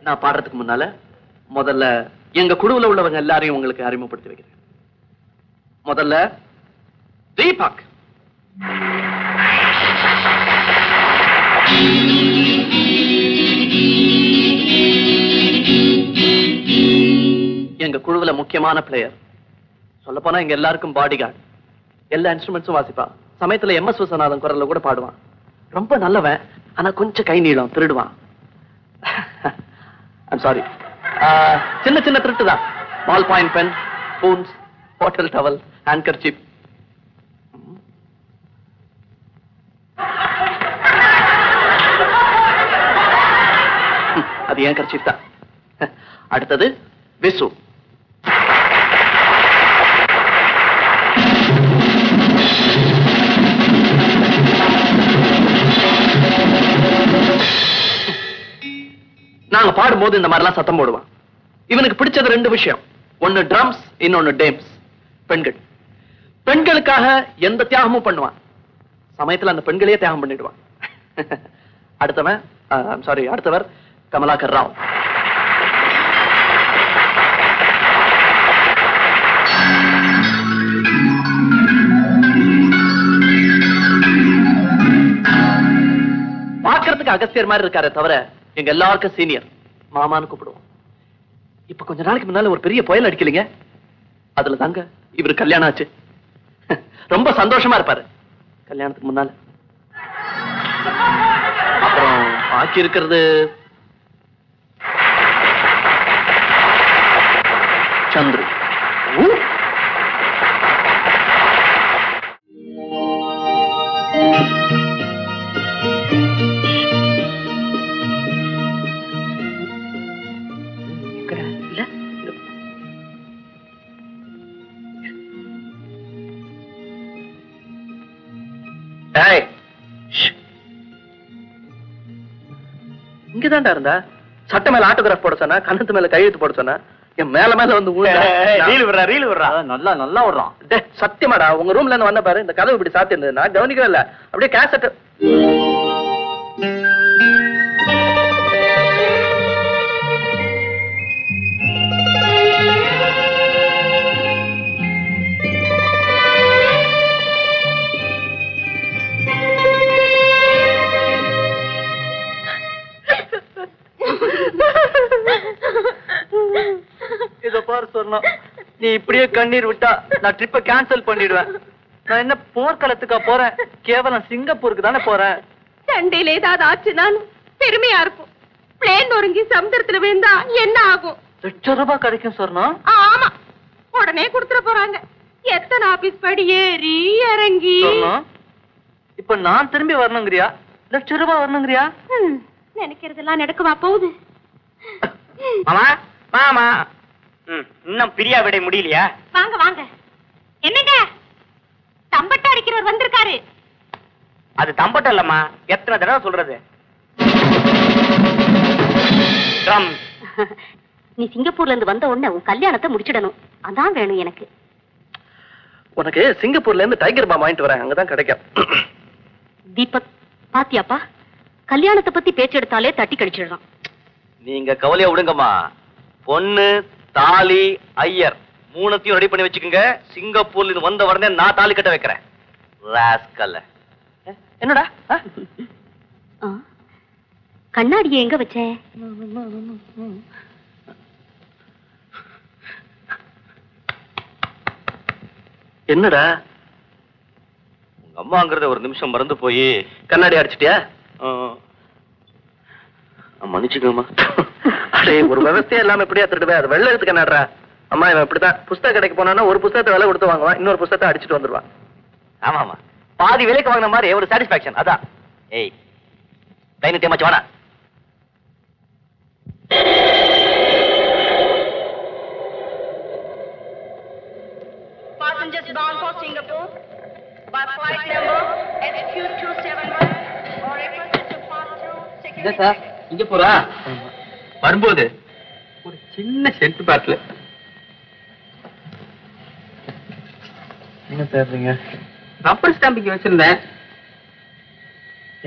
நான் பாடுறதுக்கு முன்னால முதல்ல எங்க குழுவுல உள்ளவங்க எல்லாரையும் உங்களுக்கு அறிமுகப்படுத்தி வைக்கிறேன். முதல்ல தீபக். எங்க குழுவுல முக்கியமான பிளேயர். சொல்ல போனா எங்க எல்லாருக்கும் பாடி கார்டு. எல்லா இன்ஸ்ட்ருமெண்ட்ஸும் வாசிப்பான். சமயத்துல MS விஸ்வநாதன் குரல்ல கூட பாடுவான். ரொம்ப நல்லவன். ஆனா கொஞ்சம் கை நீளம், திருடுவான். I'm sorry. சின்ன சின்ன திருட்டு தான். Ball point pen, spoons, hotel towel, handkerchief. அது ஏன் கர்ச்சீப் தான். அடுத்தது விசு. நாங்க பாடும்போது இந்த மாதிரிலாம் சத்தம் போடுவான். இவனுக்கு பிடிச்சது 2 விஷயம். ஒன்னு ட்ரம்ஸ், இன்னொன்னு டேம்ஸ். பெண்கள். பெண்களுக்காக எந்த தியாகமும் பண்ணுவான். சமயத்துல அந்த பெண்களையே தியாகம் பண்ணிடுவான். அடுத்தவர் கமலாகர் ராவ். பார்க்கறதுக்கு அகஸ்தியர் மாதிரி இருக்காரே தவிர எங்க எல்லாருக்கும் சீனியர். மாமான்னு கூப்பிடுவோம். இப்ப கொஞ்ச நாளைக்கு முன்னால ஒரு பெரிய புயல் அடிக்கலைங்க. அதுல தாங்க இவரு கல்யாணம் ஆச்சு. ரொம்ப சந்தோஷமா இருப்பாரு கல்யாணத்துக்கு முன்னால. அப்புறம் பாக்கி இருக்கிறது சந்துரு. இங்கதான்டா இருந்தா. சட்ட மேல ஆட்டோகிராஃப் போட சொன்னா, கண்ணத்து மேல கையெழுத்து போட சொன்னா, என் மேல மேல வந்து ரீல் விடுறா. நல்லா விடுறான். சத்தியமாடா, உங்க ரூம்ல இருந்து வந்த பாரு, இந்த கதவு இப்படி சாத்தி இருந்தது. நான் கவனிக்கவே இல்ல. அப்படியே கேசட். நீ இப்படியே கண்ணீர் விட்டா நான் ட்ரிப்பை கேன்சல் பண்ணிடுவேன். நான் என்ன போர்க்களத்துக்கா போறேன்? கேவலம் சிங்கப்பூருக்கு தானே போறேன். சண்டையில ஏதாவது ஆச்சுன்னா பெருமையா இருக்கும். பிளேன் ஒருங்கி சமுத்திரத்துல விழுந்தா என்ன ஆகும்? ₹1,00,000 கிடைக்கும் சொன்னோம். ஆமா, உடனே கொடுத்துட போறாங்க. எத்தனை ஆபீஸ் படி ஏறி இறங்கி. இப்ப நான் திரும்பி வரணுங்கிறியா? ₹1,00,000 வரணுங்கிறியா? நினைக்கிறதெல்லாம் நடக்குமா போகுது? மாமா மாமா, இன்னும் பிரியா விட முடியலையா? வாங்க வாங்க. என்னங்க, தம்பட்ட அடிக்கிறவர் வந்திருக்காரு. அது தம்பட்டம் இல்லம்மா, எத்தனை தடவை சொல்றது? நீ சிங்கப்பூர்ல இருந்து வந்த உடனே உன் கல்யாணத்தை முடிச்சிடணும். அதான் வேணும் எனக்கு. உனக்கு சிங்கப்பூர்ல இருந்து டைகர் பாம் வாங்கிட்டு வரேன், அங்கதான் கிடைக்கும். தீபக், பாத்தியாப்பா, கல்யாணத்தை பத்தி பேச்சு எடுத்தாலே தட்டி கழிச்சிடலாம். நீங்க கவலையா விடுங்கம்மா. பொண்ணு, தாலி, ஐயர் 3த்தையும் ரெடி பண்ணி வச்சுக்கோங்க. சிங்கப்பூர்ல வந்த உடனே நான் தாலி கட்ட வைக்கிறேன். என்னடா கண்ணாடியை எங்க வச்ச? என்னடா உங்க அம்மாங்கிறத ஒரு நிமிஷம் மறந்து போய் கண்ணாடி அடிச்சிட்டியா? மன்னிச்சுக்கோமா. அடே, ஒரு விவசாயம் இல்லாம எப்படியா திருடுவேன்? அது வெள்ள எடுத்து கண்ணாடுறா. அம்மா, இவன் இப்படித்தான் புஸ்தகம் கடைக்கு போனான்னா ஒரு புஸ்தகத்தை விலை கொடுத்து வாங்குவான், இன்னொரு புஸ்தகத்தை அடிச்சுட்டு வந்துருவான். ஆமாமா, பாதி விலைக்கு வாங்கின மாதிரி ஒரு சாட்டிஸ்பாக்சன். அதான். ஏய், கை நித்தியமாச்சு வாடா. Passengers bound for Singapore by flight number SQ271 or requested to pass through security. இங்க போறா வரும்போது ஒரு சின்ன சென்ட் பாட்டில். என்ன தேடுறீங்க? ரப்பர் ஸ்டாம்பிங் வச்சிருந்தேன்.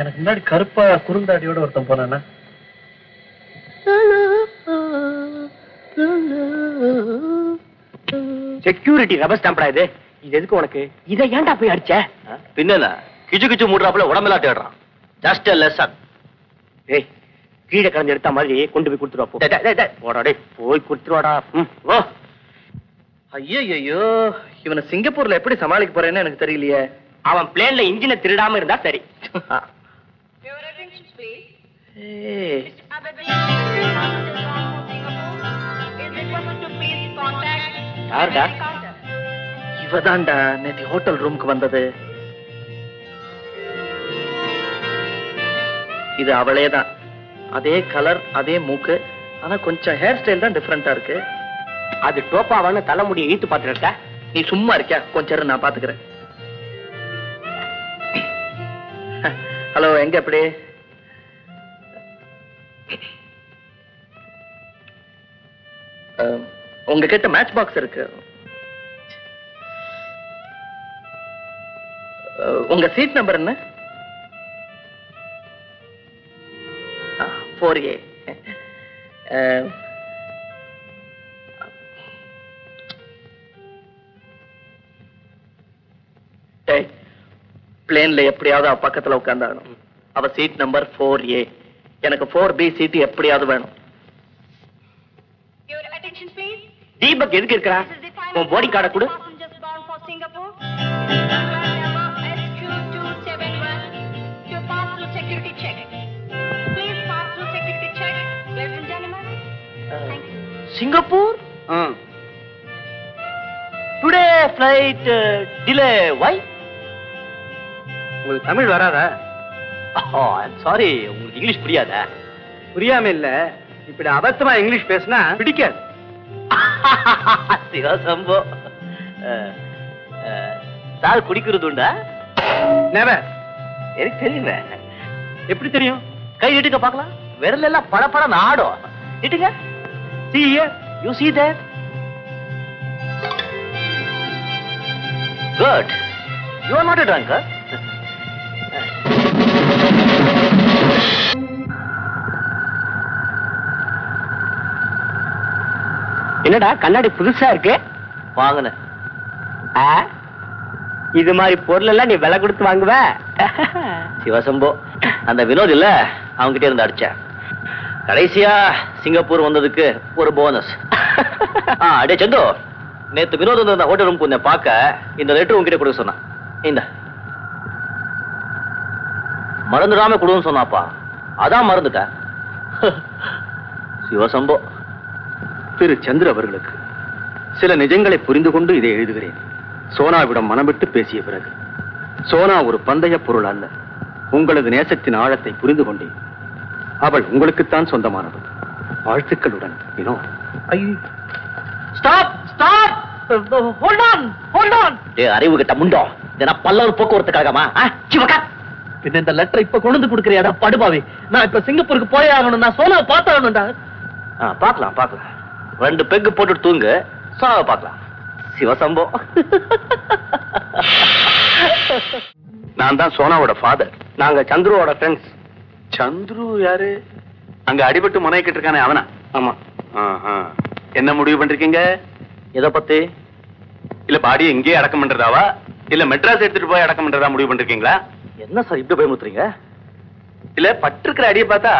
எனக்கு முன்னாடி கருப்பா குறுந்தாடியோட ஒருத்தன் போனானா? செக்யூரிட்டி ரப்பர் ஸ்டாம்படா இது. இது எதுக்கு உனக்கு? இதை ஏன்டா போய் அடிச்ச? பின்ன கிச்சு கிச்சு மூடுறாப்புல உடம்பெல்லாம் தேடுறான். Just a lesson. ஏய், கீழே கலந்து எடுத்த மாதிரி கொண்டு போய் கொடுத்துருவா போ. போடா டேய், போய் கொடுத்துருவாடா. ஓ ஐயோ, இவனை சிங்கப்பூர்ல எப்படி சமாளிக்க போறேன்னு எனக்கு தெரியலையே. அவன் பிளேன்ல இன்ஜினை திருடாம இருந்தா சரி. Your attention, please. ஏய், Aberdeen, passengers bound for Singapore is requested to please contact யாருடா? counter. இவதான்டா நேத்து ஹோட்டல் ரூமுக்கு வந்தது. இது அவளே தான். அதே கலர், அதே மூக்கு. ஆனா கொஞ்சம் ஹேர் ஸ்டைல் தான் டிஃபரெண்டா இருக்கு. அது டோப்பாவான தலைமுடியை ஈத்து பாத்துருக்க. நீ சும்மா இருக்கியா? கொஞ்சம் நான் பாத்துக்கிறேன். ஹலோ, எங்க எப்படி? உங்ககிட்ட மேட்ச் பாக்ஸ் இருக்கு. உங்க சீட் நம்பர் என்ன? 4A. பிளேன்ல எப்படியாவது அவ பக்கத்துல உட்கார்ந்தாகணும். அவ சீட் நம்பர் 4A. எனக்கு 4B சீட் எப்படியாவது வேணும். Your attention, please. தீபக் எதுக்கு இருக்கா? This is the final உன் பாடி கார்டை கொடு. passengers bound for Singapore. Flight number SQ271 to pass through security check. Please pass through security check, ladies and gentlemen. Thank you. Singapore today flight delay. Why? உங்களுக்கு தமிழ் வராதா? Sorry, உங்களுக்கு English புரியாதா? புரியாம இல்ல, இப்படி அபத்தமா இங்கிலீஷ் பேசினா பிடிக்காது. சிவசம்போ. சார் குடிக்கிறது உண்டா? நெவர். எனக்கு தெரியுங்க. எப்படி தெரியும்? கை நீட்டுங்க பார்க்கலாம். விரல் எல்லாம் பட ஆடும். நீட்டுங்க. See here. You see that? Good. You are not a drunkard. என்னடா கண்ணாடி புதுசா இருக்கு? வாங்குன. இது மாதிரி பொருள் எல்லாம் நீ விலை கொடுத்து வாங்குவ? சிவசம்போ, அந்த வினோத் இல்ல, அவன்கிட்ட இருந்து அடிச்ச. கடைசியா சிங்கப்பூர் வந்ததுக்கு ஒரு போனஸ். அடே சந்து, நேத்து வினோத் வந்து அந்த ஹோட்டல் ரூம் கொஞ்சம் பார்க்க இந்த லெட்டர் உங்ககிட்ட கொடுக்க சொன்னான். இந்த மறந்துடாம கொடுன்னு சொன்னாப்பா. அதான் மறந்துட்ட. சிவசம்போ. திரு சந்திர அவர்களுக்கு சில நிஜங்களை புரிந்து கொண்டு இதை எழுதுகிறேன். சோனாவிடம் மனமிட்டு பேசிய பிறகு, சோனா ஒரு பந்தய பொருள் அல்ல. உங்களது நேசத்தின் ஆழத்தை புரிந்து கொண்டேன். அவள் உங்களுக்குத்தான் சொந்தமானவள். வாழ்த்துக்களுடன் Vinod. Stop stop, hold on hold on. டேய் அறிவு கிட்ட முண்டோ, நான் பல்லவர் போக்குவரத்துக்காகமா? சிவகா, பின்ன இந்த லெட்டர் இப்ப கொண்டு வந்து கொடுக்கறியாடா படுபாவி? நான் இப்ப சிங்கப்பூருக்கு போயே ஆகணும். நான் சோனாவை பார்த்தாகணும்டா. பார்க்கலாம் பார்க்கலாம். 2 பெக்கு போட்டு தூங்கு, சோனாவை பார்க்கலாம். சிவசம்போ. நான் தான் சோனாவோட ஃபாதர். நாங்க சந்துருவோட ஃப்ரெண்ட்ஸ். சந்துரு யாரு? அங்க அடிபட்டு முனைக்கிட்டு இருக்கானே அவனா? ஆமா. என்ன முடிவு பண்றீங்க? எதை பத்தி? இல்ல பாடியை இங்கேயே அடக்கம் பண்றதாவா, இல்ல மெட்ராஸ் எடுத்துட்டு போய் அடக்கம் பண்றதா முடிவு பண்றீங்களா? என்ன சார் இப்படி பயமுத்துறீங்க? இல்ல பட்டிருக்கிற அடியை பார்த்தா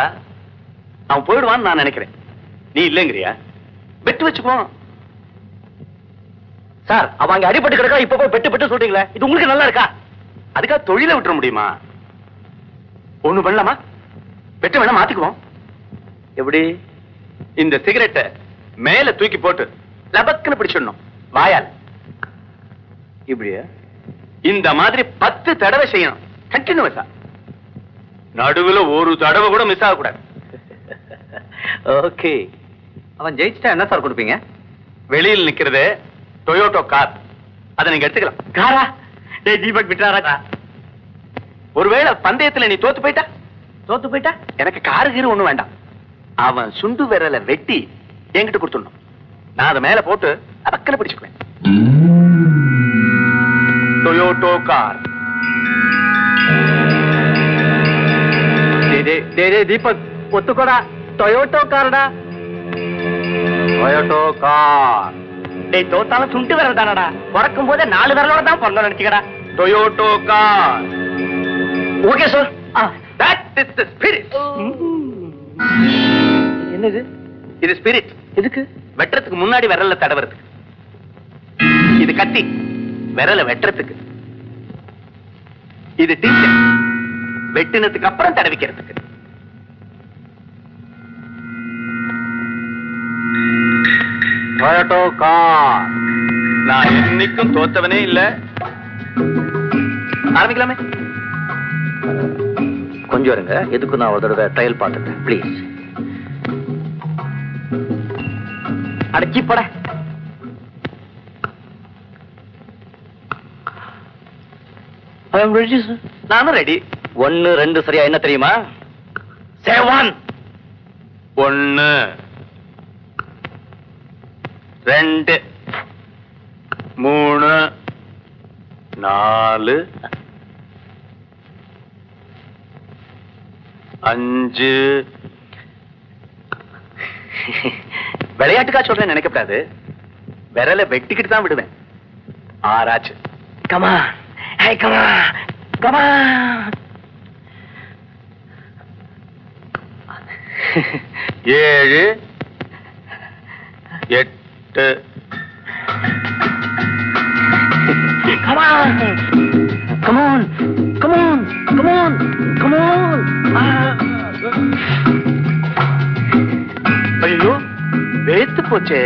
அவன் போயிடுவான்னு நான் நினைக்கிறேன். நீ இல்லங்கிறியா? பெட்டு வச்சுப்போம். சார் அவன் அங்க அடிபட்டு கிடக்கா, இப்ப போய் பெட்டு பெட்டு சொல்றீங்களே, இது உங்களுக்கு நல்லா இருக்கா? அதுக்காக தொழிலை விட்டுற முடியுமா? ஒண்ணு பண்ணலாமா? பெட்டு வேணா மாத்திக்குவோம். எப்படி? இந்த சிகரெட்டை மேல தூக்கி போட்டு லபக்குன்னு பிடிச்சிடணும் வாயால். இப்படியா? இந்த மாதிரி 10 தடவை செய்யணும் கண்டினியூஸா. நடுவுல ஒரு தடவை கூட மிஸ் ஆகக்கூடாது. ஓகே. அவன் ஜெயிச்சிட்டா என்ன சார் கொடுப்பீங்க? வெளியில் நிக்கிறது டொயோட்டோ கார். அதை நீங்க எடுத்துக்கலாம். காரா? டேய் தீபக் விட்டாரா? ஒருவேளை பந்தயத்துல நீ தோத்து போயிட்டா? தோத்து போயிட்டா எனக்கு காரு கீரு ஒண்ணும் வேண்டாம். அவன் சுண்டு விரலை வெட்டி என்கிட்ட கொடுத்துடணும். நான் அதை மேல போட்டு அடக்கல பிடிச்சுக்குவேன். Toyota car. டேய் தீபக் ஒத்துக்கோடா, டொயோட்டோ கார்டா. Toyota car. டேய் தோத்தாலும் சுண்டு விரல் தானடா. பிறக்கும் போதே 4 விரலோட தான் பிறந்தோம் நினைச்சுக்கடா. Toyota car. Okay sir. That is the spirit. என்னது இது ஸ்பிரிட். எதுக்கு? வெட்டுறதுக்கு முன்னாடி விரல்ல தடவறதுக்கு. இது கத்தி விரல வெட்டுறதுக்கு. இது டீச்சர் வெட்டினதுக்கு அப்புறம் தடவிக்கிறதுக்கு. Toyota car. நான் என்னைக்கும் தோத்தவனே இல்ல. ஆரம்பிக்கலாமே? கொஞ்சம் இருங்க, எதுக்கு நான் ஒரு தடவை ட்ரையல் பார்த்துட்டேன் ப்ளீஸ். அடச்சி போட. நானும் ரெடி. 1 2 சரியா என்ன தெரியுமா? 7 1 2 3 4 5. விளையாட்டுக்கா சொல்றேன் நினைக்கப்படாது. விரல வெட்டிக்கிட்டு தான் விடுவேன். 6 ஆச்சு. Comma hey comma comma. 7 8. Come on! Come on! Come on! Come on! Come on! ஐயோ வேத்து போச்சே.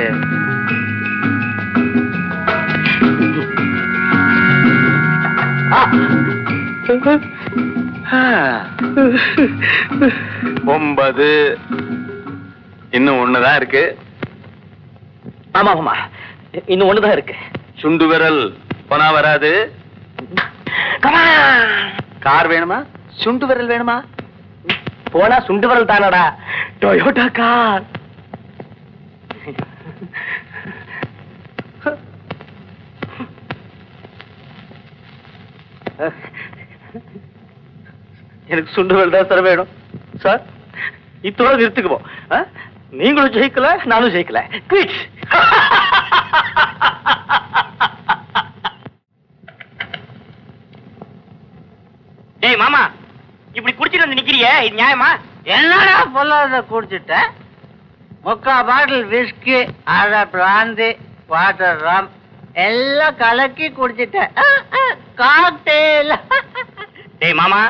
ஆ. 9. இன்னும் 1 தான் இருக்கு. ஆமா ஆமா இன்னும் 1 தான் இருக்கு. சுண்டு விரல் போனா வராது. கார் வேணுமா சுண்டு விரல் வேணுமா? போனா சுண்டு விரல் தானடா. Toyota car. எனக்கு சுண்டு விரல் தான் சார் வேணும். சார் இத்தோட நிறுத்துக்குவோம். நீங்களும் ஜெயிக்கல, நானும் ஜெயிக்கல. குவிட். ஏய் மாமா, இப்படி குடிச்சிட்டு வந்து நிக்கிறியே, இது நியாயமா? என்னடா பொல்லாத குடிச்சிட்ட? 3/4 பாட்டில் விஸ்கி, 1/2 பிராந்தி, வாட்டர் ரம் எல்லாம் கலக்கி குடிச்சிட்ட. காக்டெயில். டேய் மாமா,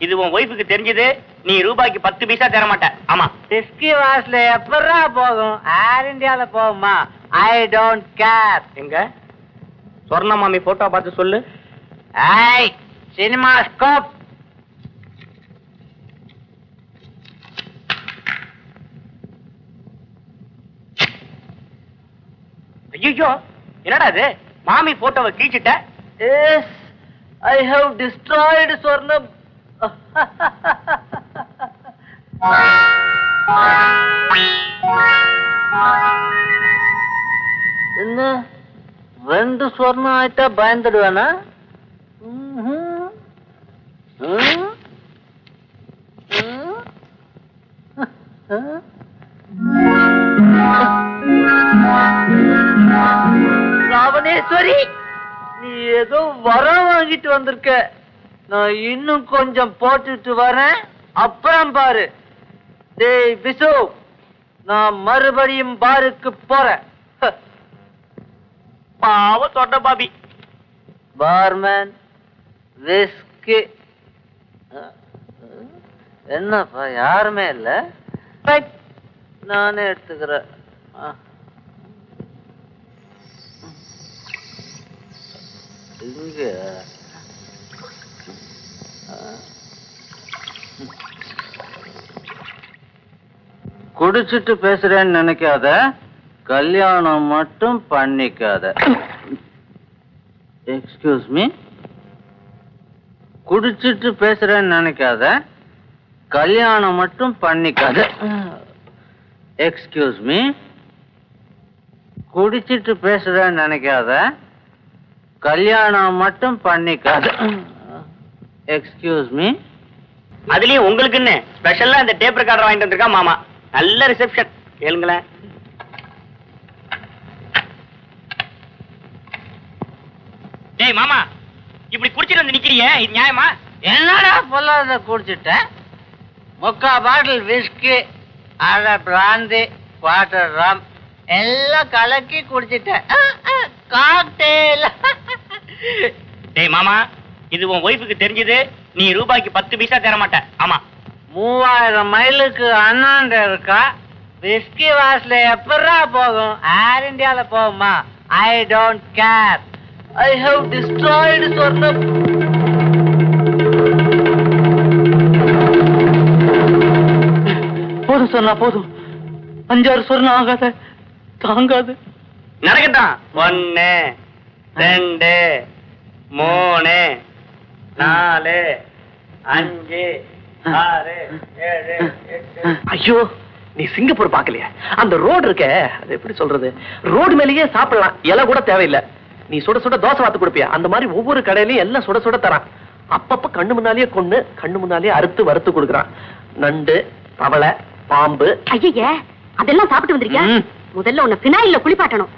இது உன் ஒய்ஃபுக்கு தெரிஞ்சது, நீ ரூபாய்க்கு 10 பைசா தர மாட்ட. ஆமா. விஸ்கி வாசல எப்படா போகும்? ஏர் இந்தியால போகுமா? I don't care. எங்க சொர்ண மாமி போட்டோ பார்த்து சொல்லு. ஐ சினிமா ஸ்கோப். ஐயோ என்னடா இது, மாமி போட்டோவை கீழ்ச்சிட்ட? Yes, I have destroyed Swarnam. என்ன 2 ஸ்வர்ணம் ஆயிட்டா பயந்துடுவானா? ராவணேஸ்வரி, நீ ஏதோ வரம் வாங்கிட்டு வந்திருக்க. நான் இன்னும் கொஞ்சம் போட்டுட்டு வரேன், அப்புறம் பாரு. டேய் பிசு, நான் மறுபடியும் பாருக்கு போறேன். பாவ தொட்ட பாபி. பார்மேன், விஸ்கி. என்னப்பா யாருமே இல்ல? நானே எடுத்துக்கிறேன். இங்க குடிச்சிட்டு பேசுறேன்னு நினைக்காத, கல்யாணம் மட்டும் பண்ணிக்காத. Excuse me. குடிச்சிட்டு பேசுறேன்னு நினைக்காத, கல்யாணம் மட்டும் பண்ணிக்காத. Excuse me. குடிச்சிட்டு பேசுறேன்னு நினைக்காத, கல்யாணம் மட்டும் பண்ணிக்காத. Excuse me. அதுலயும் உங்களுக்குன்னு ஸ்பெஷலா இந்த டேப் ரெக்கார்டர் வாங்கிட்டு வந்திருக்கா மாமா. நல்ல ரிசப்ஷன். கேளுங்களேன். டேய் மாமா, இப்படி குடிச்சிட்டு வந்து நிக்கிறியே, இது நியாயமா? என்னடா பொல்லாத குடிச்சிட்ட? 3/4 பாட்டில் விஸ்கி, 1/2 பிராந்தி, 1/4 ரம் எல்லாம் கலக்கி குடிச்சிட்டேன். காக்டெயில். டேய் மாமா, இது உன் ஒய்ஃபுக்கு தெரிஞ்சது, நீ ரூபாய்க்கு 10 பைசா தர மாட்ட. ஆமா. 3000 மைலுக்கு அண்ணாண்ட இருக்கா, விஸ்கி வாசல எப்படா போகும்? ஏர் இந்தியால போகுமா? I don't care. I have destroyed Sornam. போதும் சொன்னா போதும். 5-6 சொர்ணம் ஆகாத, தாங்காது. நடக்கட்டும். 1 2 3 4 5 6 7 8. ஐயோ, நீ சிங்கப்பூர் பாக்கலையா? அந்த ரோடு இருக்க, அது எப்படி சொல்றது, ரோடு மேலேயே சாப்பிடலாம், இலை கூட தேவையில்லை. நீ சுட சுட தோசை வாத்து கொடுப்பியா, அந்த மாதிரி ஒவ்வொரு கடையிலயும் எல்லாம் சுட சுட தரான். அப்பப்ப கண்ணு முன்னாலேயே கொண்டு கண்ணு முன்னாலேயே அறுத்து வறுத்து கொடுக்குறான். நண்டு, தவளை, பாம்பு. ஐயே, அதெல்லாம் சாப்பிட்டு வந்திருக்கியா? முதல்ல உன்னை பினாயில்ல குளிப்பாட்டணும்.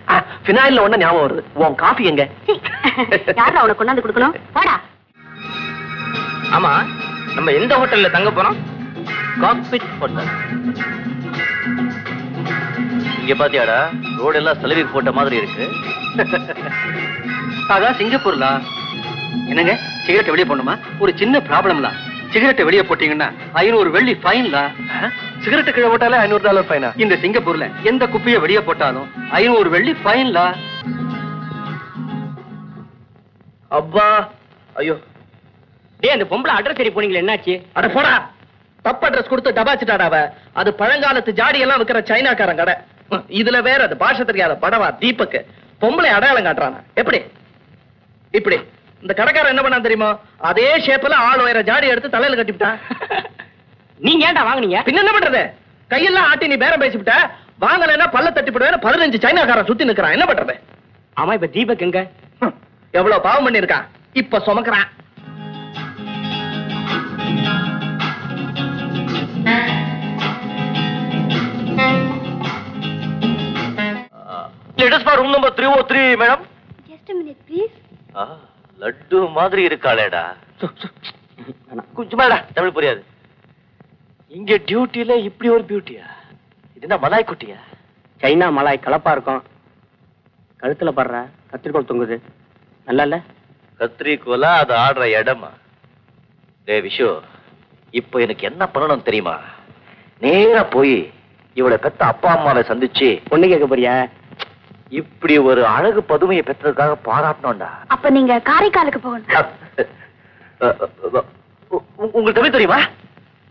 பினாயில்ல ஒண்ணு ஞாபகம் வருது. உன் காஃபி எங்க? யாரா உனக்கு கொண்டாந்து கொடுக்கணும்? போடா. ஆமா, நம்ம எந்த ஹோட்டல்ல தங்க போறோம்? Cockpit hotel. இங்க பாத்தியாடா, ரோடு எல்லாம் செலவிக்கு போட்ட மாதிரி இருக்கு. அதான் சிங்கப்பூர்ல. என்னங்க, சிகரெட்டை வெளியே போடணுமா? ஒரு சின்ன ப்ராப்ளம்ல. சிகரெட்டை வெளியே போட்டீங்கன்னா 500 வெள்ளி ஃபைன்ல. சிகரெட்டு கீழே போட்டாலே $500 ஃபைனா? இந்த சிங்கப்பூர்ல எந்த குப்பையை வெளியே போட்டாலும் 500 வெள்ளி ஃபைன்ல. அப்பா, ஐயோ. டேய், அந்த பொம்பளை அட்ரஸ் சரி போனீங்களே, என்னாச்சு? அட போடா, தப்பு அட்ரஸ் கொடுத்து டபாச்சிட்டாடாவ. அது பழங்காலத்து ஜாடி எல்லாம் விக்கிற சைனாக்காரன் கடை. இதுல வேற அது பாஷை தெரியாத படவா தீபக் பொம்பளை அடையாளம் காட்டுறான. எப்படி இப்படி இந்த கடைக்காரன் என்ன பண்ணா தெரியுமா? அதே ஷேப்ல ஆள் உயர ஜாடி எடுத்து தலையில கட்டிவிட்டான். நீங்க ஏன்டா வாங்குனீங்க? பின்ன என்ன பண்றது? கையெல்லாம் ஆட்டி நீ பேரம் பேசிவிட்ட. வாங்கலைன்னா பல்ல தட்டி போடுவேன். 15 சைனாக்காரன் சுத்தி நிக்கிறான். என்ன பண்றது? ஆமா, இப்ப தீபக் எங்க? எவ்வளவு பாவம் பண்ணிருக்கான், இப்ப சுமக்கிறான். Let us for room number 303, madam. Just a minute, please. Laddu மாதிரி இருக்காளேடா. கொஞ்சமாடா, தமிழ் புரியாது. இங்க டியூட்டில இப்படி ஒரு பியூட்டியா? இது என்ன மலாய் குட்டியா? சைனா மலாய் கலப்பா இருக்கும். கழுத்துல படுற கத்திரிக்கோள் தொங்குது. நல்லா இல்ல? கத்திரிக்கோலா அது ஆடுற இடமா? டே விஷு, இப்போ எனக்கு என்ன பண்ணணும் தெரியுமா? நேரா போய் இவளை பெத்த அப்பா அம்மாவை சந்திச்சு பொண்ணு கேட்க போறியா? இப்படி ஒரு அழகு பதுமையை பெற்றதுக்காக பாராட்டணும்டா. அப்ப நீங்க காரைக்காலுக்கு போகணும். உங்களுக்கு தமிழ் தெரியுமா?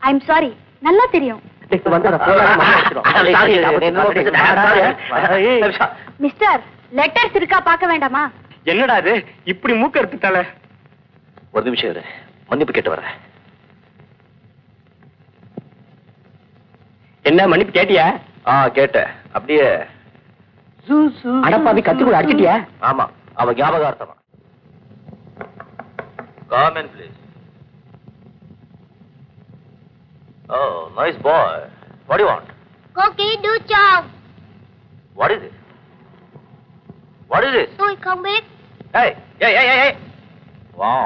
ஐம் சாரி, நல்லா தெரியும். மிஸ்டர், லெட்டர்ஸ் இருக்கா பார்க்க வேண்டாமா? என்னடா இது இப்படி மூக்க எடுத்துட்டால? ஒரு நிமிஷம் இரு, மன்னிப்பு கேட்டு வரேன். என்ன மன்னிப்பு கேட்டியா? கேட்டேன். அப்படியே அடப்பாவி கத்திரிக்கோள் அடிச்சிட்டியா? ஆமா, அவ ஞாபகார்த்தமா. Come in, please. Oh, nice boy. What do you want? Okay, do job. What is it? What is this? So you come back. Hey, hey, hey, hey, hey. Wow.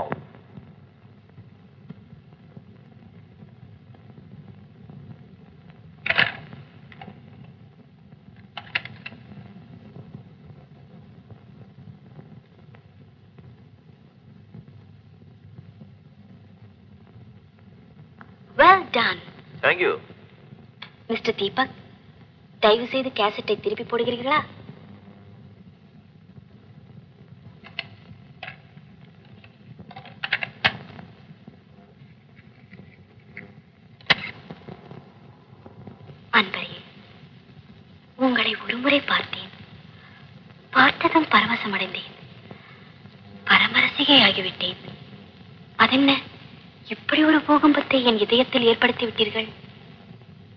Well done. Thank you. Mister Deepak, தயவு செய்து கேசட்டை திருப்பி போடுகிறீர்களா? அன்பரே, உங்களை ஒருமுறை பார்த்தேன். பார்த்ததும் பரவசம் அடைந்தேன். பரமரசிகை ஆகிவிட்டேன். அதென்ன, இப்படி ஒரு பூகம்பத்தை என் இதயத்தில் ஏற்படுத்தி விட்டீர்கள்.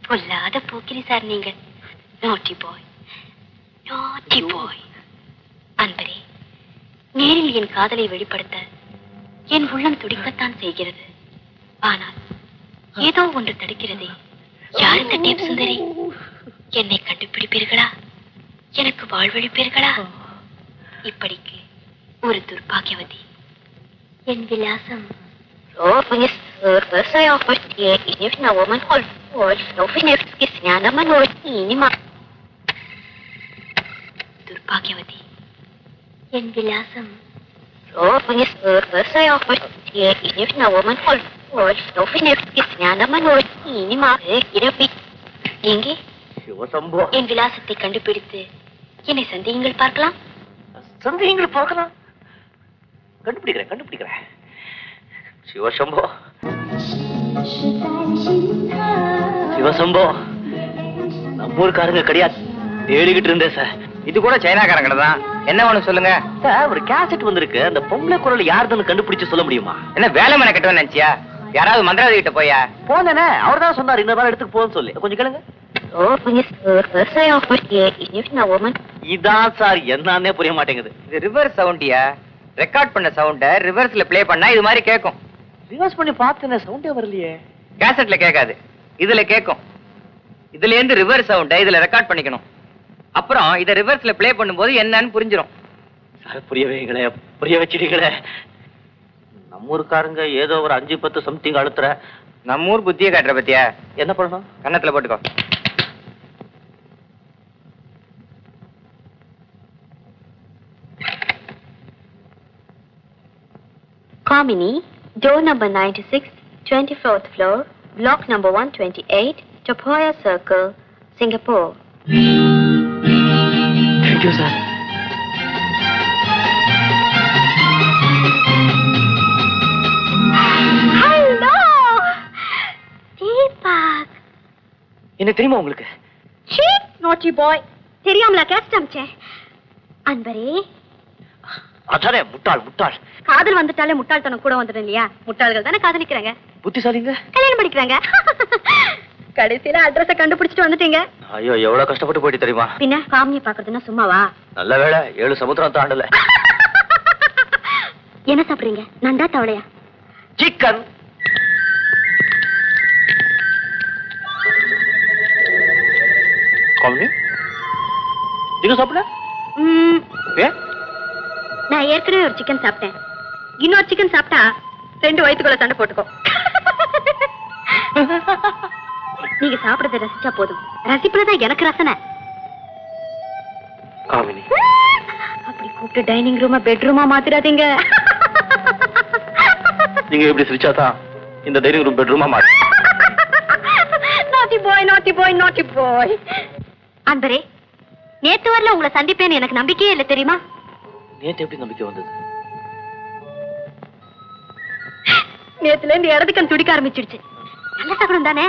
பொல்லாத போக்கிரி சார் நீங்கள். நாட்டி பாய், நாட்டி பாய். அன்பரே, நேரில் என் காதலை வெளிப்படுத்த என் உள்ளம் துடிக்கத்தான் செய்கிறது. ஆனால் ஏதோ ஒன்று தடுக்கிறதே. யார் இந்த டேப் சுந்தரி? என்னை கண்டுபிடிப்பீர்களா? எனக்கு வாழ்வழிப்பீர்களா? இப்படிக்கு ஒரு துர்பாகியவதி. என் விலாசம் துர்பாகியவதி. என் விலாசம் எங்கே? சிவசம்போ. என் விலாசத்தை கண்டுபிடித்து என்னை சந்தியுங்கள் பார்க்கலாம். சந்தேகங்கள் பார்க்கலாம். கண்டுபிடிக்கிறேன். சிவசம்போ. சிவசம்போ, நம்ம ஊருக்காரங்க கிடையாது. தேடிக்கிட்டு இருந்தேன் சார். இது கூட சைனாக்காரங்க தான். என்ன வேணும் சொல்லுங்க. சார், ஒரு கேசட் வந்திருக்கு. அந்த பொம்பளை குரல் யாருன்னு கண்டுபிடிச்சு சொல்ல முடியுமா? என்ன வேலை மனை கட்டுவேன் நினைச்சியா? யாராவது மந்திராதி கிட்ட போயா? போனே, அவர் தான் சொன்னார் இன்னொரு நாள் எடுத்துக்கு போன்னு சொல்லி. கொஞ்சம் கேளுங்க. இதான் சார் என்னன்னே புரிய மாட்டேங்குது. இது ரிவர்ஸ் சவுண்டியா? ரெக்கார்ட் பண்ண சவுண்ட ரிவர்ஸ்ல ப்ளே பண்ணா இது மாதிரி கேட்கும். ரிவர்ஸ் பண்ணி பார்த்தேன், சவுண்டே வரலையே. கேசட்ல கேட்காது, இதுல கேட்கும். இதுல இருந்து ரிவர்ஸ் சவுண்ட இதுல ரெக்கார்ட் பண்ணிக்கணும். அப்புறம் இத ரிவர்ஸ்ல ப்ளே பண்ணும்போது என்னன்னு புரிஞ்சிடும். சார், புரிய வச்சிட்டீங்களே. நம்ம ஊருக்காரங்க ஏதோ ஒரு 5-10 சம்திங் அழுத்துற. நம்ம ஊர் புத்திய காட்டுற பத்தியா? என்ன பண்ணணும்? கன்னத்துல போட்டுக்கோ. Kamini, door number 96, 24th floor, block number 128, Topoya Circle, Singapore. Thank you, sir. Hello! Deepak. என்ன தெரியுமா உங்களுக்கு? Chee, naughty boy. தெரியாமலா கேஸ்ட் அம்ச்சேன். அன்பரே, அதானே முட்டாள். காதல் வந்துட்டாலே முட்டாள்தனம் கூட வந்துடும் இல்லையா? முட்டாள்கள் தானே காதலிக்கிறாங்க, புத்திசாலிங்க கல்யாணம் பண்ணிக்கிறாங்க. கடைசியில அட்ரஸ கண்டுபிடிச்சிட்டு வந்துட்டீங்க. ஐயோ, எவ்வளவு கஷ்டப்பட்டு போயிட்டு தெரியுமா? பின்ன காமியை பாக்குறதுன்னா சும்மாவா? நல்ல வேளை 7 சமுத்திரம் தாண்டல. என்ன சாப்பிடுறீங்க, நண்டா தவளையா? சிக்கன். காமி, நீங்க சாப்பிட? நான் ஏற்கனவே ஒரு சிக்கன் சாப்பிட்டேன். இன்னொரு சிக்கன் சாப்பிட்டா 2 வயிற்றுக்குள்ள சண்டை போட்டுக்கோ. நீங்க சாப்பிடறத ரசிச்சா போதும். ரசிப்புலதான் எனக்கு ரசனை. காமினி, அப்படி கூப்பிட்டு டைனிங் ரூமா பெட்ரூமா மாத்திராதீங்க. நீங்க எப்படி சிரிச்சாதான் இந்த டைனிங் ரூம் பெட்ரூமா மாத்தி. naughty boy. அன்பரே, நேத்து வரல உங்களை சந்திப்பேன்னு எனக்கு நம்பிக்கையே இல்லை தெரியுமா? நேத்து எப்படி நம்பிக்கை வந்தது? நேத்துல இருந்து இடத்துக்கு துடிக்க ஆரம்பிச்சிடுச்சு. நல்ல சகுனம் தானே?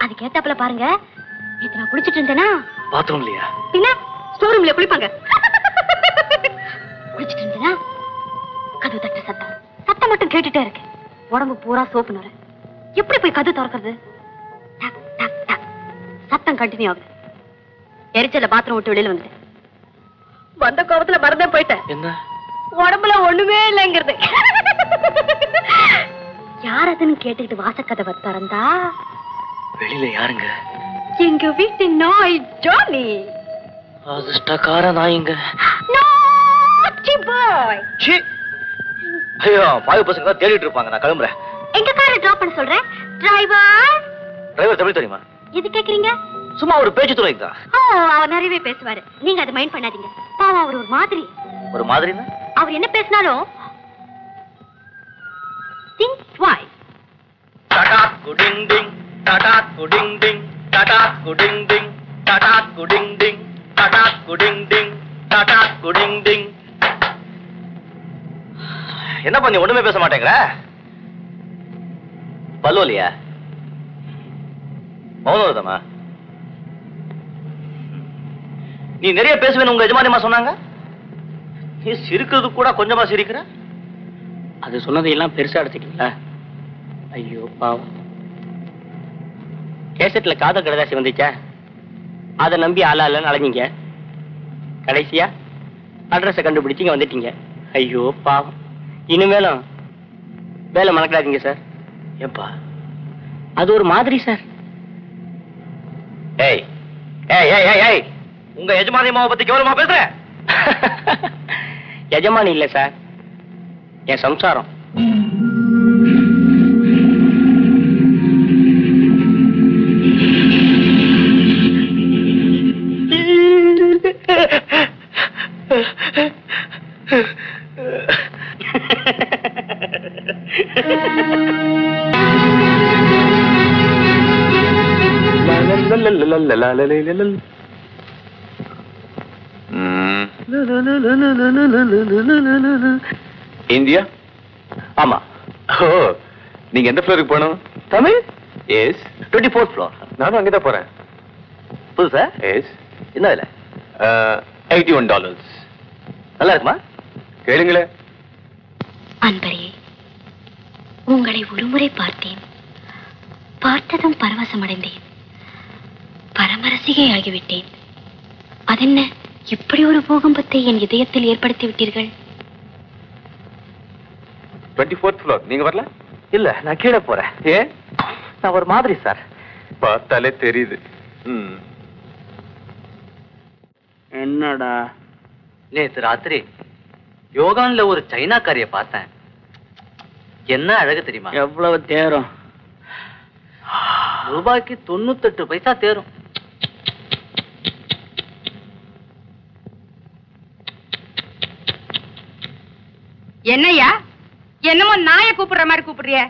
அதுக்கு ஏத்தாப்புல பாருங்க, நேத்து நான் குளிச்சிட்டு இருந்தேனா? பாத்ரூம் இல்லையா? பின்ன ஸ்டோர் ரூம்ல குளிப்பாங்க. குளிச்சிட்டு இருந்தேனா கதவு தட்ட சத்தம் மட்டும் கேட்டுட்டே இருக்கு. உடம்பு பூரா சோப்பு நுரை. எப்படி போய் கதவு திறக்கிறது? டக் டக் டக். சத்தம் கண்டினியூ ஆகுது. எரிச்சல பாத்ரூம் விட்டு வெளியில வந்துட்டேன். வந்த கோபத்துல மறந்தே போயிட்டேன். என்ன? உடம்புல ஒண்ணுமே இல்லைங்கிறது. யார் அதுன்னு கேட்டுக்கிட்டு வாசக்கதவை திறந்தா வெளியில யாருங்க? எங்க வீட்டு நாய் ஜானி. அதிர்ஷ்டக்கார நாய்ங்க. naughty boy. ஐயோ, பாவி பசங்க தான் தேடிட்டு இருப்பாங்க. நான் கிளம்புறேன். எங்க காரை டிராப் பண்ண சொல்றேன். டிரைவர் தமிழ் தெரியுமா? எது கேக்குறீங்க? சும்மா ஒரு பேச்சு துறைக்கு தான். அவர் நிறையவே பேசுவாரு, நீங்க அதை மைண்ட் பண்ணாதீங்க. பாவம், அவர் ஒரு மாதிரி. ஒரு மாதிரினா? அவர் என்ன பேசினாலும் think twice. டாடா குடிங் டிங், டாடா குடிங் டிங், டாடா குடிங் டிங், டாடா குடிங் டிங், டாடா குடிங் டிங், டாடா குடிங் டிங். என்ன பண்ணி ஒண்ணுமே பேச மாட்டேங்கிற? பல்லோலியா? மௌனமா? நீ நிறைய பேசுவேன்னு உங்க எஜமானியமா சொன்னாங்க. நீ சிரிக்கிறது கூட கொஞ்சமா சிரிக்கிற. அது சொன்னதையெல்லாம் பெருசா எடுத்துக்கீங்களா? ஐயோ பாவம். கேசட்ல காதல் கடதாசி வந்துச்சா, அதை நம்பி ஆளாலன்னு அலைஞ்சிங்க. கடைசியா அட்ரஸை கண்டுபிடிச்சிங்க வந்துட்டீங்க. ஐயோ பாவம். இனிமேலும் வேலை மறக்காதீங்க சார். ஏப்பா, அது ஒரு மாதிரி சார். ஏய் ஏய் ஏய் ஏய் ஏய், உங்க எஜமானியம்மாவை பத்தி கேவலமா பேசுற? எஜமானி இல்ல சார், என் சம்சாரம். இந்தியா? ஆமா. ஓ, நீங்க எந்த ஃப்ளோருக்கு போகணும்? தமிழ்? எஸ். 24th floor. நானும் அங்கதான் போறேன். புதுசா? எஸ். என்ன விலை? $81. நல்லா இருக்குமா? கேளுங்களே. அன்பரே, உங்களை ஒருமுறை பார்த்தேன். பார்த்ததும் பரவசமடைந்தேன். பரமரசிகை ஆகிவிட்டேன். அதென்ன இப்படி ஒரு பூகம்பத்தை என் இதயத்தில் ஏற்படுத்தி விட்டீர்கள்? 24th floor. நீங்க வரல? இல்ல, நான் கீழே போறேன். ஏன்? நான் ஒரு மாதிரி சார். பார்த்தாலே தெரியுது. என்னடா? நேத்து ராத்திரி யோகான்ல ஒரு சைனாக்காரிய பார்த்தேன். என்ன அழகு தெரியுமா? எவ்வளவு தேரும்? ரூபாய்க்கு 98 பைசா தேரும். என்னய்யா, என்னமோ நாயை கூப்பிடுற மாதிரி கூப்பிடுறிய?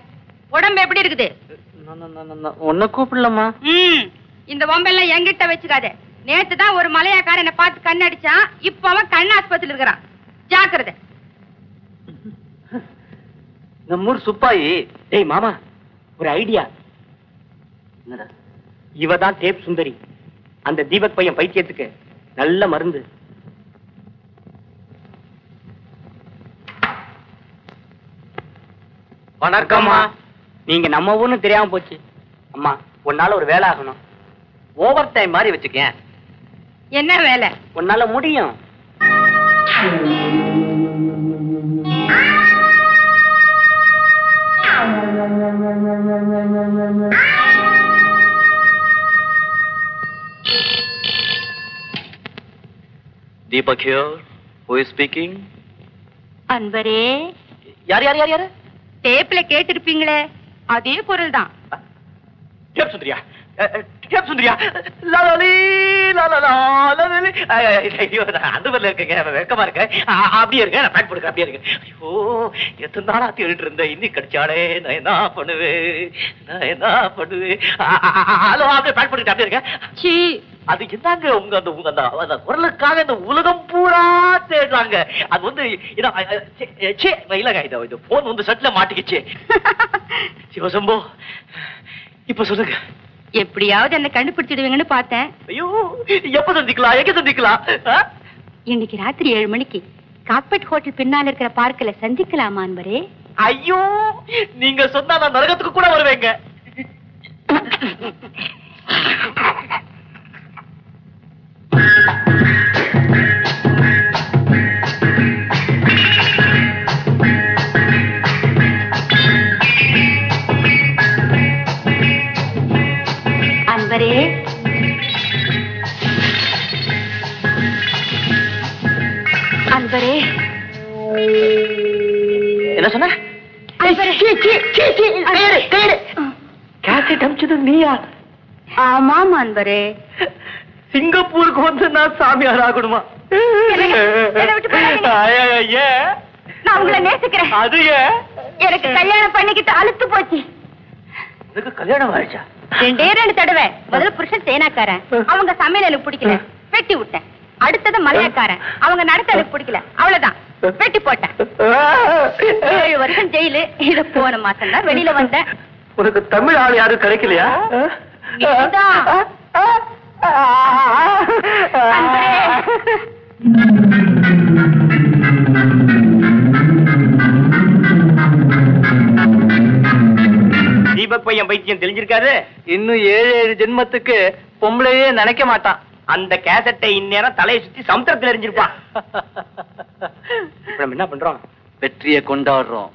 உடம்பு எப்படி இருக்குது? ஒன்ன கூப்பிடலாமா? இந்த பொம்பெல்லாம் எங்கிட்ட வச்சுக்காத. நேத்து தான் ஒரு மலையாக்காரனை பார்த்து கண்ணடிச்சான். இப்ப அவன் கண் ஆஸ்பத்திரியில் இருக்கிறான். ஜாக்கிரதை. நம்மூர் சுப்பாயி. டேய் மாமா, ஒரு ஐடியா. என்னடா? இவதான் டேப் சுந்தரி. அந்த தீபக் பையன் பைத்தியத்துக்கு நல்ல மருந்து. வணக்கம்மா. நீங்க நம்ம ஊர்னு தெரியாம போச்சு. அம்மா, உன்னால ஒரு வேலை ஆகணும். ஓவர் டைம் மாதிரி வச்சுக்கேன். என்ன வேலை? உன்னால முடியும். Deepak here. Who is speaking? அன்பரே, யார் யார் யார் யார்? டேப்ல கேட்டிருப்பீங்களே, அதே குரல் தான். டேப் சுந்தரியா? டேப் சுந்தரியா? லாலாலி லாலாலா லாலாலி. ஐயோ, நான் அந்தவர்ல இருக்கேங்க. வெக்கமா இருக்கு. அப்படியே இருங்க, நான் பேக் போடுறேன். அப்படியே இருக்கு. ஐயோ, எத்தனை நாளா தேடிட்டு இருந்தேன். இன்னி கிடைச்சாலே நான் என்ன பண்ணுவேன்? நான் என்ன பண்ணுவேன்? ஹலோ, அப்படியே பேக் பண்ணிட்டு அப்படியே இருக்க. சீ, அது என்னங்க உங்க அந்த குரலுக்காக இந்த உலகம் பூரா தேடுறாங்க. அது வந்து இல்லங்க, இந்த போன் வந்து செட்ல மாட்டிக்கிச்சு. சிவசம்போ, இப்ப சொல்லுங்க. எப்படியாவது என்ன கண்டுபிடிச்சிடுவீங்கன்னு பார்த்தேன். ஐயோ, எப்ப சந்திக்கலாம்? எங்க சந்திக்கலாம்? இன்னைக்கு ராத்திரி 7 மணிக்கு கார்பெட் ஹோட்டல் பின்னால இருக்கிற பார்க்ல சந்திக்கலாமா அன்பரே? ஐயோ, நீங்க சொன்னா நான் நரகத்துக்கு கூட வருவேங்க. அன்பரே, அன்பரே, என்ன சொன்ன? அன்பரே. கேசட் அமிச்சது நீயா? ஆமாம் அன்பரே. சிங்கப்பூருக்கு வந்து நான் சாமியார் ஆகணுமா? என்னை விட்டு போகாதீங்க. ஏன்? நான் உங்களை நேசிக்கிறேன். அது ஏன்? எனக்கு கல்யாணம் பண்ணிக்கிட்டு அழுத்து போச்சு. எனக்கு கல்யாணம் ஆயிடுச்சா? 2 தடவை. முதல்ல புருஷன் சேனாக்காரன், அவங்க சமையல் எனக்கு பிடிக்கல, வெட்டி விட்டேன். அடுத்தது மலையாக்காரன், அவங்க நடத்த எனக்கு பிடிக்கல, அவ்வளவுதான், வெட்டி போட்டேன். 7 வருஷம் ஜெயிலு. இத போன மாசம் தான் வெளியில வந்தேன். உனக்கு தமிழ் ஆள் யாரும் கிடைக்கலையா? நீதான். அன்பரே. தீபக் பையன் பைத்தியம் தெரிஞ்சிருக்காது. இன்னும் 7 ஜென்மத்துக்கு பொம்பளையே நினைக்க மாட்டான். அந்த கேசட்டை இந்நேரம் தலையை சுத்தி சமுத்திரத்தில் எரிஞ்சிருப்பான். இப்ப நம்ம என்ன பண்றோம்? வெற்றியை கொண்டாடுறோம்.